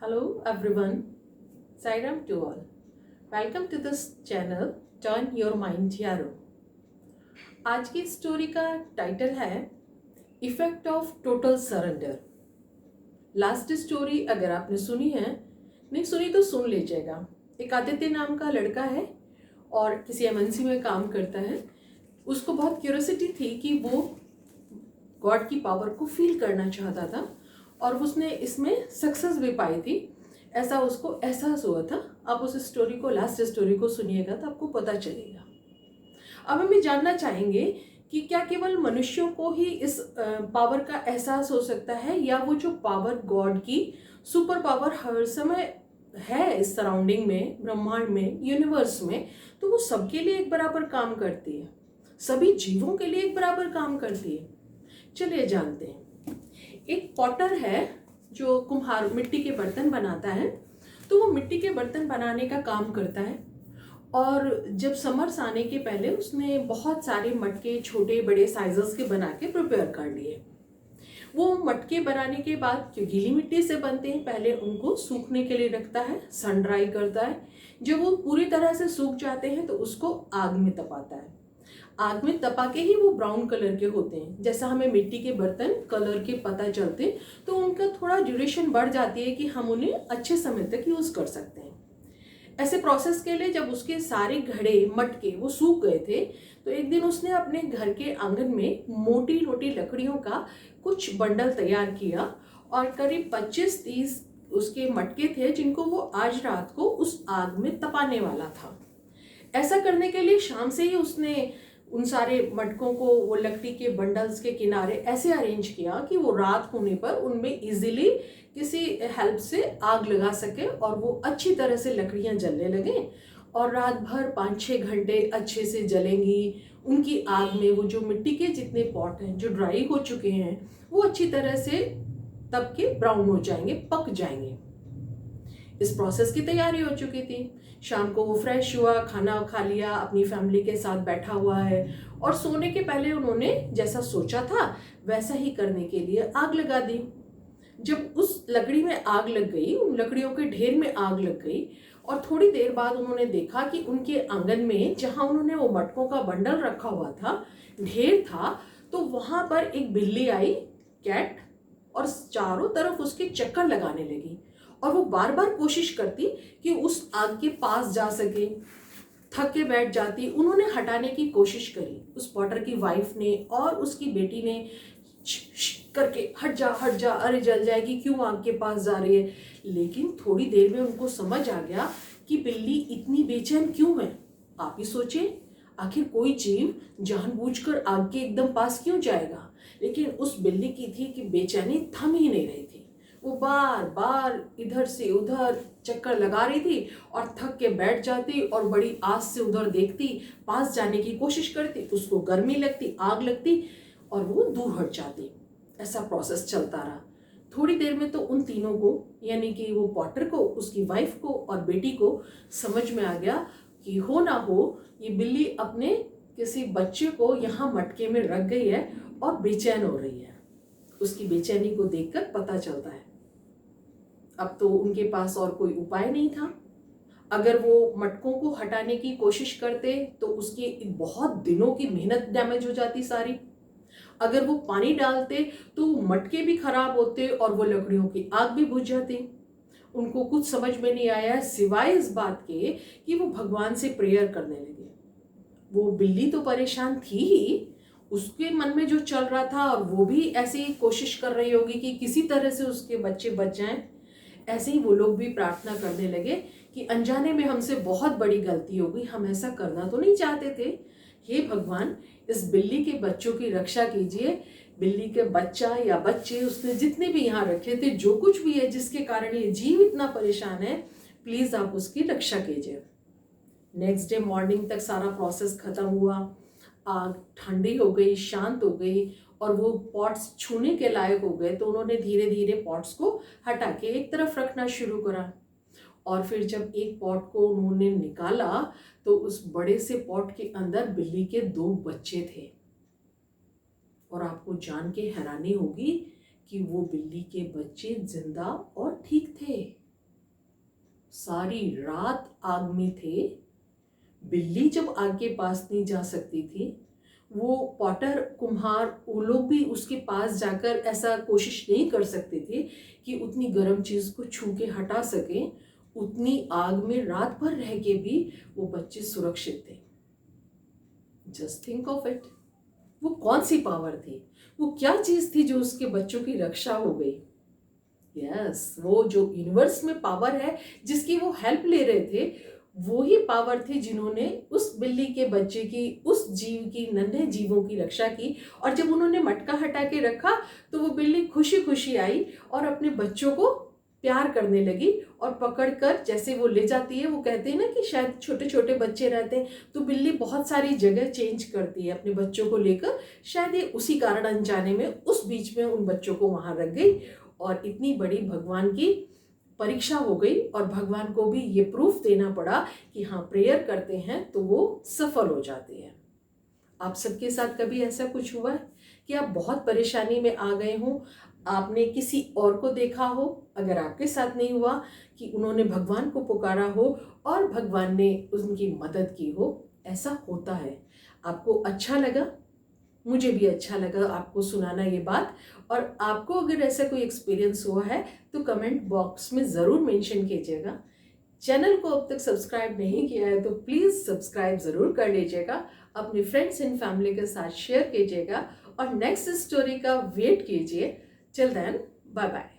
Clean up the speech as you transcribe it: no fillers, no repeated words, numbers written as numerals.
Hello everyone, Sairam to all. Welcome to this channel Turn Your Mind Yaro. आज की story का title है effect of total surrender. Last story अगर आपने सुनी है, नहीं सुनी तो सुन लीजिएगा। एक आदित्य नाम का लड़का है और किसी एमएनसी में काम करता है। उसको बहुत क्यूरियोसिटी थी कि वो गॉड की पावर को फील करना चाहता था और उसने इसमें सक्सेस भी पाई थी, ऐसा उसको एहसास हुआ था। आप उस स्टोरी को, लास्ट स्टोरी को सुनिएगा तो आपको पता चलेगा। अब हम ये जानना चाहेंगे कि क्या केवल मनुष्यों को ही इस पावर का एहसास हो सकता है, या वो जो पावर गॉड की सुपर पावर हर समय है इस सराउंडिंग में, ब्रह्मांड में, यूनिवर्स में, तो वो सबके लिए एक बराबर काम करती है, सभी जीवों के लिए एक बराबर काम करती है। चलिए जानते हैं। एक पॉटर है जो कुम्हार, मिट्टी के बर्तन बनाता है। तो वो मिट्टी के बर्तन बनाने का काम करता है और जब समर्स आने के पहले उसने बहुत सारे मटके छोटे बड़े साइजेस के बना के प्रिपेयर कर लिए। वो मटके बनाने के बाद जो गीली मिट्टी से बनते हैं, पहले उनको सूखने के लिए रखता है, सन ड्राई करता है। जब वो पूरी तरह से सूख जाते हैं तो उसको आग में तपाता है। आग में तपा के ही वो ब्राउन कलर के होते हैं। जैसा हमें मिट्टी के बर्तन कलर के पता चलते, तो उनका थोड़ा ड्यूरेशन बढ़ जाती है कि हम उन्हें अच्छे समय तक यूज कर सकते हैं। ऐसे प्रोसेस के लिए जब उसके सारे घड़े मटके वो सूख गए थे, तो एक दिन उसने अपने घर के आंगन में मोटी मोटी लकड़ियों का कुछ बंडल तैयार किया और करीब 25-30 उसके मटके थे जिनको वो आज रात को उस आग में तपाने वाला था। ऐसा करने के लिए शाम से ही उसने उन सारे मटकों को वो लकड़ी के बंडल्स के किनारे ऐसे अरेंज किया कि वो रात होने पर उनमें इजीली किसी हेल्प से आग लगा सके और वो अच्छी तरह से लकड़ियां जलने लगे और रात भर 5-6 घंटे अच्छे से जलेंगी। उनकी आग में वो जो मिट्टी के जितने पॉट हैं जो ड्राई हो चुके हैं, वो अच्छी तरह से तब के ब्राउन हो जाएंगे, पक जाएंगे। इस प्रोसेस की तैयारी हो चुकी थी। शाम को वो फ्रेश हुआ, खाना खा लिया, अपनी फैमिली के साथ बैठा हुआ है और सोने के पहले उन्होंने जैसा सोचा था वैसा ही करने के लिए आग लगा दी। जब उस लकड़ी में आग लग गई, उन लकड़ियों के ढेर में आग लग गई और थोड़ी देर बाद उन्होंने देखा कि उनके आंगन में जहां उन्होंने वो मटकों का बंडल रखा हुआ था, ढेर था, तो वहां पर एक बिल्ली आई, कैट, और चारों तरफ उसके चक्कर लगाने लगी और वो बार बार कोशिश करती कि उस आग के पास जा सके। थक के बैठ जाती। उन्होंने हटाने की कोशिश करी, उस पॉटर की वाइफ ने और उसकी बेटी ने करके, हट जा, अरे जल जाएगी, क्यों आग के पास जा रही है। लेकिन थोड़ी देर में उनको समझ आ गया कि बिल्ली इतनी बेचैन क्यों है। आप ही सोचिए, आखिर कोई जीव जानबूझकर आग के एकदम पास क्यों जाएगा। लेकिन उस बिल्ली की थी कि बेचैनी थम ही नहीं रही थी। वो बार बार इधर से उधर चक्कर लगा रही थी और थक के बैठ जाती और बड़ी आस से उधर देखती, पास जाने की कोशिश करती, उसको गर्मी लगती, आग लगती और वो दूर हट जाती। ऐसा प्रोसेस चलता रहा। थोड़ी देर में तो उन तीनों को, यानी कि वो पॉटर को, उसकी वाइफ को और बेटी को समझ में आ गया कि हो ना हो ये बिल्ली अपने किसी बच्चे को यहाँ मटके में रख गई है और बेचैन हो रही है। उसकी बेचैनी को देखकर पता चलता है अब तो उनके पास और कोई उपाय नहीं था। अगर वो मटकों को हटाने की कोशिश करते तो उसकी बहुत दिनों की मेहनत डैमेज हो जाती सारी। अगर वो पानी डालते तो मटके भी खराब होते और वो लकड़ियों की आग भी बुझ जाती। उनको कुछ समझ में नहीं आया सिवाय इस बात के कि वो भगवान से प्रेयर करने लगे। वो बिल्ली तो परेशान थी ही, उसके मन में जो चल रहा था, और वो भी ऐसे ही कोशिश कर रही होगी कि किसी तरह से उसके बच्चे बच जाएं। ऐसे ही वो लोग भी प्रार्थना करने लगे कि अनजाने में हमसे बहुत बड़ी गलती हो गई, हम ऐसा करना तो नहीं चाहते थे। हे भगवान, इस बिल्ली के बच्चों की रक्षा कीजिए। बिल्ली के बच्चा या बच्चे उसने जितने भी यहाँ रखे थे, जो कुछ भी है जिसके कारण ये जीव इतना परेशान है, प्लीज आप उसकी रक्षा कीजिए। नेक्स्ट डे मॉर्निंग तक सारा प्रोसेस खत्म हुआ। आग ठंडी हो गई, शांत हो गई और वो पॉट्स छूने के लायक हो गए। तो उन्होंने धीरे धीरे पॉट्स को हटा के एक तरफ रखना शुरू करा और फिर जब एक पॉट को उन्होंने निकाला तो उस बड़े से पॉट के अंदर बिल्ली के 2 बच्चे थे। और आपको जान के हैरानी होगी कि वो बिल्ली के बच्चे जिंदा और ठीक थे। सारी रात आग में थे। बिल्ली जब आग के पास नहीं जा सकती थी, वो पॉटर कुम्हार वो लोग भी उसके पास जाकर ऐसा कोशिश नहीं कर सकते थे कि उतनी गर्म चीज को छू के हटा सकें। उतनी आग में रात भर रह के भी वो बच्चे सुरक्षित थे। जस्ट थिंक ऑफ इट, वो कौन सी पावर थी, वो क्या चीज थी जो उसके बच्चों की रक्षा हो गई। यस, वो जो यूनिवर्स में पावर है जिसकी वो हेल्प ले रहे थे, वो ही पावर थी जिन्होंने उस बिल्ली के बच्चे की, उस जीव की, नन्हे जीवों की रक्षा की। और जब उन्होंने मटका हटा के रखा तो वो बिल्ली खुशी खुशी आई और अपने बच्चों को प्यार करने लगी और पकड़कर जैसे वो ले जाती है। वो कहते हैं ना कि शायद छोटे छोटे बच्चे रहते हैं तो बिल्ली बहुत सारी जगह चेंज करती है अपने बच्चों को लेकर। शायद ये उसी कारण अनजाने में उस बीच में उन बच्चों को वहां रख गई और इतनी बड़ी भगवान की परीक्षा हो गई और भगवान को भी ये प्रूफ देना पड़ा कि हाँ, प्रेयर करते हैं तो वो सफल हो जाते हैं। आप सबके साथ कभी ऐसा कुछ हुआ है कि आप बहुत परेशानी में आ गए हो, आपने किसी और को देखा हो, अगर आपके साथ नहीं हुआ, कि उन्होंने भगवान को पुकारा हो और भगवान ने उनकी मदद की हो? ऐसा होता है। आपको अच्छा लगा, मुझे भी अच्छा लगा आपको सुनाना ये बात। और आपको अगर ऐसा कोई एक्सपीरियंस हुआ है तो कमेंट बॉक्स में ज़रूर मेंशन कीजिएगा। चैनल को अब तक सब्सक्राइब नहीं किया है तो प्लीज़ सब्सक्राइब ज़रूर कर लीजिएगा, अपने फ्रेंड्स एंड फैमिली के साथ शेयर कीजिएगा और नेक्स्ट स्टोरी का वेट कीजिए। Till then, bye bye.